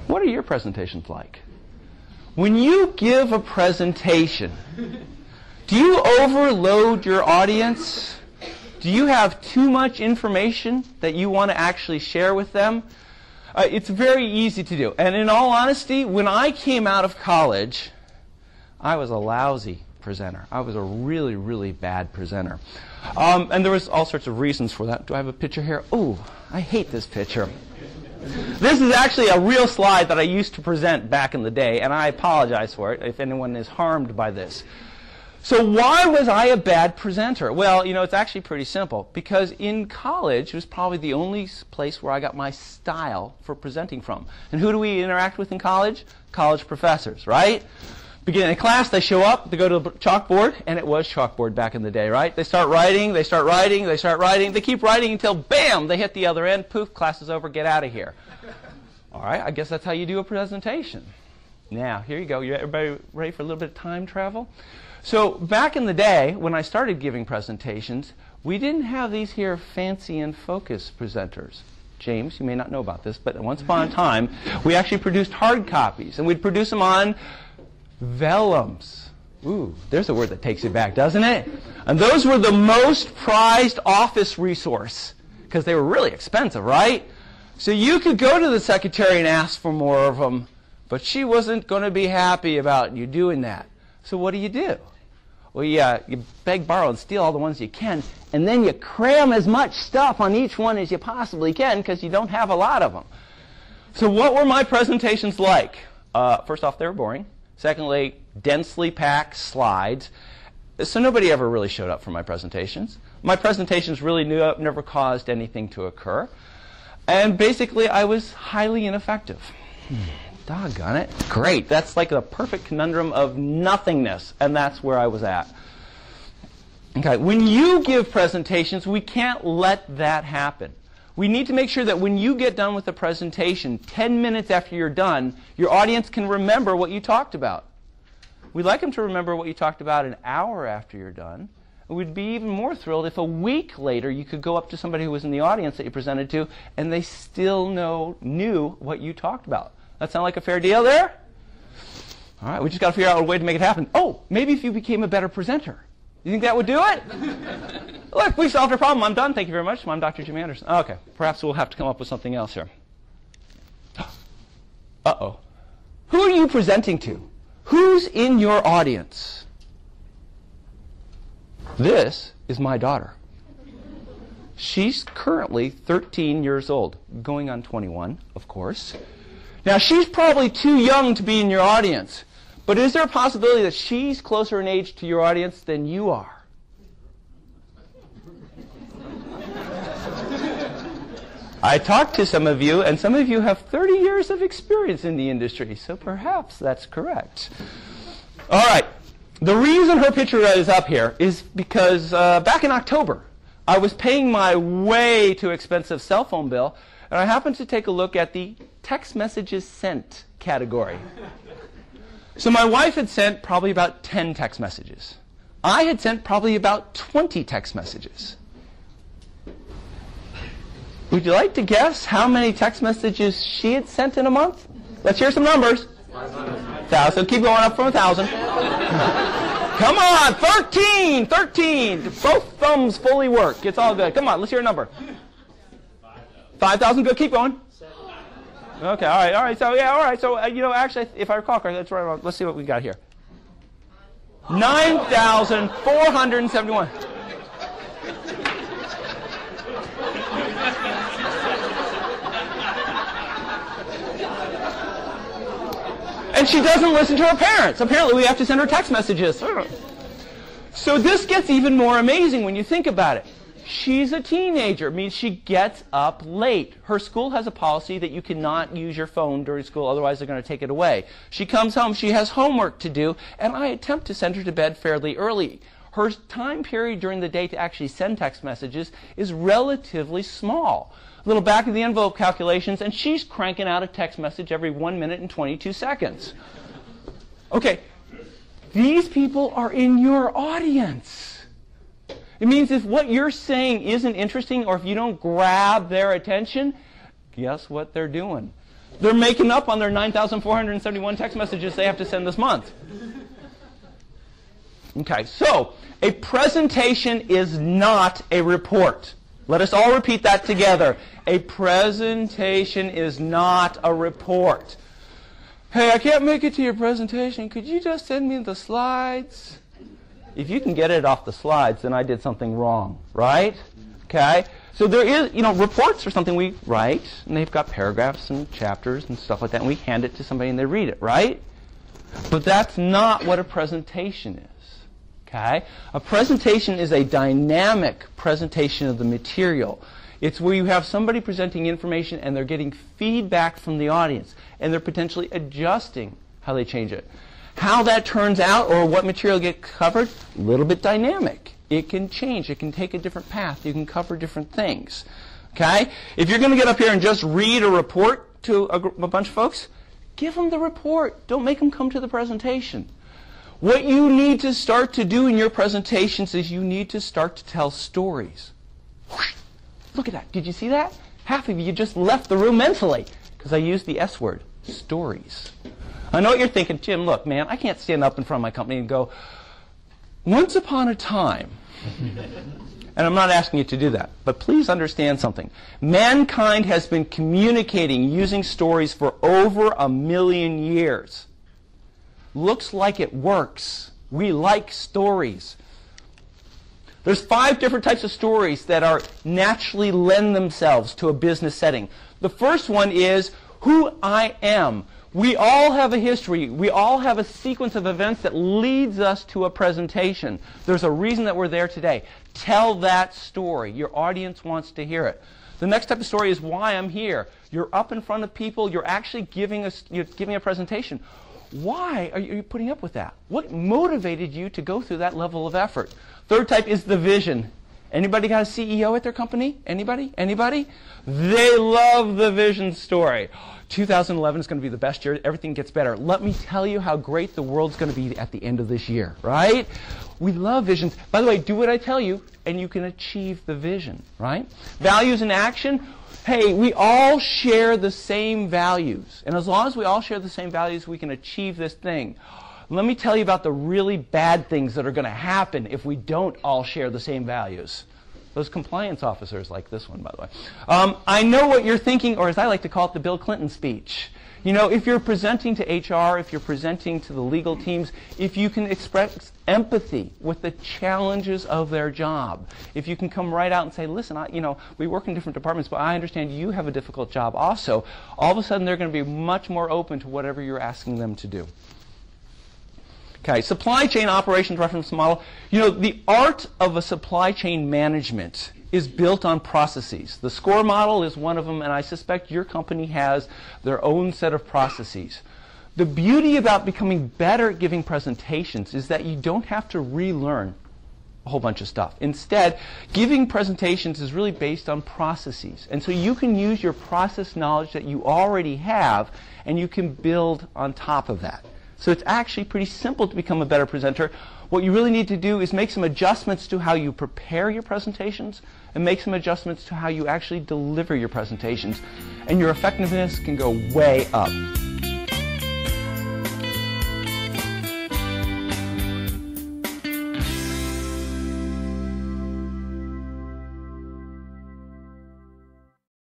What are your presentations like? When you give a presentation, do you overload your audience? Do you have too much information that you want to actually share with them? It's very easy to do. And in all honesty, when I came out of college, I was a lousy presenter. I was a really, really bad presenter. And there was all sorts of reasons for that. Do I have a picture here? Oh, I hate this picture. This is actually a real slide that I used to present back in the day, and I apologize for it if anyone is harmed by this. So why was I a bad presenter? Well, you know, it's actually pretty simple. Because in college, it was probably the only place where I got my style for presenting from. And who do we interact with in college? College professors, right? Beginning of class, they show up, they go to the chalkboard, and it was chalkboard back in the day, right? They start writing, they start writing, they start writing, they keep writing until, bam, they hit the other end, poof, class is over, get out of here. All right, I guess that's how you do a presentation. Now, here you go. Everybody ready for a little bit of time travel? So back in the day, when I started giving presentations, we didn't have these here fancy and focus presenters. James, you may not know about this, but once upon a time, we actually produced hard copies, and we'd produce them on vellums. Ooh, there's a word that takes you back, doesn't it? And those were the most prized office resource, because they were really expensive, right? So you could go to the secretary and ask for more of them, but she wasn't going to be happy about you doing that. So what do? Well, you beg, borrow, and steal all the ones you can, and then you cram as much stuff on each one as you possibly can because you don't have a lot of them. So what were my presentations like? First off, they were boring. Secondly, densely packed slides. So nobody ever really showed up for my presentations. My presentations really never caused anything to occur. And basically, I was highly ineffective. Doggone it. Great. That's like the perfect conundrum of nothingness, and that's where I was at. Okay, when you give presentations, we can't let that happen. We need to make sure that when you get done with the presentation, 10 minutes after you're done, your audience can remember what you talked about. We'd like them to remember what you talked about an hour after you're done. And we'd be even more thrilled if a week later you could go up to somebody who was in the audience that you presented to, and they still knew what you talked about. That sound like a fair deal there? All right, we just got to figure out a way to make it happen. Oh, maybe if you became a better presenter. You think that would do it? Look, we solved our problem. I'm done. Thank you very much. I'm Dr. Jim Anderson. Okay, perhaps we'll have to come up with something else here. Uh-oh. Who are you presenting to? Who's in your audience? This is my daughter. She's currently 13 years old, going on 21, of course. Now, she's probably too young to be in your audience, but is there a possibility that she's closer in age to your audience than you are? I talked to some of you, and some of you have 30 years of experience in the industry, so perhaps that's correct. All right. The reason her picture is up here is because back in October, I was paying my way too expensive cell phone bill, and I happened to take a look at the text messages sent category. So my wife had sent probably about 10 text messages. I had sent probably about 20 text messages. Would you like to guess how many text messages she had sent in a month? Let's hear some numbers. 1,000. Keep going up from 1,000. Come on, 13, 13. Both thumbs fully work. It's all good. Come on, let's hear a number. 5,000. Good. Keep going. Okay. All right. So yeah. All right. So actually, if I recall correctly, that's right on. Let's see what we got here. 9,471. And she doesn't listen to her parents. Apparently, we have to send her text messages. So this gets even more amazing when you think about it. She's a teenager. It means she gets up late. Her school has a policy that you cannot use your phone during school, otherwise they're going to take it away. She comes home, she has homework to do, and I attempt to send her to bed fairly early. Her time period during the day to actually send text messages is relatively small. Little back of the envelope calculations, and she's cranking out a text message every 1 minute and 22 seconds. Okay, these people are in your audience. It means if what you're saying isn't interesting, or if you don't grab their attention, guess what they're doing? They're making up on their 9,471 text messages they have to send this month. Okay, so a presentation is not a report. Let us all repeat that together. A presentation is not a report. Hey, I can't make it to your presentation. Could you just send me the slides? If you can get it off the slides, then I did something wrong, right? Okay? So there is, reports are something we write, and they've got paragraphs and chapters and stuff like that, and we hand it to somebody and they read it, right? But that's not what a presentation is. Okay? A presentation is a dynamic presentation of the material. It's where you have somebody presenting information and they're getting feedback from the audience, and they're potentially adjusting how they change it. How that turns out or what material gets covered, a little bit dynamic. It can change. It can take a different path. You can cover different things. Okay? If you're going to get up here and just read a report to a bunch of folks, give them the report. Don't make them come to the presentation. What you need to start to do in your presentations is you need to start to tell stories. Look at that. Did you see that? Half of you just left the room mentally because I used the S word, stories. I know what you're thinking, Jim, look, man, I can't stand up in front of my company and go, once upon a time. And I'm not asking you to do that. But please understand something. Mankind has been communicating using stories for over 1 million years. Looks like it works. We like stories. There's 5 different types of stories that are naturally lend themselves to a business setting. The first one is who I am. We all have a history. We all have a sequence of events that leads us to a presentation. There's a reason that we're there today. Tell that story. Your audience wants to hear it. The next type of story is why I'm here. You're up in front of people. You're actually giving a presentation. Why are you putting up with that? What motivated you to go through that level of effort? Third type is the vision. Anybody got a CEO at their company? Anybody? Anybody? They love the vision story. 2011 is going to be the best year. Everything gets better. Let me tell you how great the world's going to be at the end of this year, right? We love visions. By the way, do what I tell you, and you can achieve the vision, right? Values in action. Hey, we all share the same values. And as long as we all share the same values, we can achieve this thing. Let me tell you about the really bad things that are going to happen if we don't all share the same values. Those compliance officers like this one, by the way. I know what you're thinking, or as I like to call it, the Bill Clinton speech. If you're presenting to HR, if you're presenting to the legal teams, if you can express empathy with the challenges of their job, if you can come right out and say, listen, we work in different departments, but I understand you have a difficult job also, all of a sudden they're going to be much more open to whatever you're asking them to do. Okay, supply chain operations reference model. The art of a supply chain management is built on processes. The SCOR model is one of them, and I suspect your company has their own set of processes. The beauty about becoming better at giving presentations is that you don't have to relearn a whole bunch of stuff. Instead, giving presentations is really based on processes. And so you can use your process knowledge that you already have, and you can build on top of that. So it's actually pretty simple to become a better presenter. What you really need to do is make some adjustments to how you prepare your presentations and make some adjustments to how you actually deliver your presentations. And your effectiveness can go way up.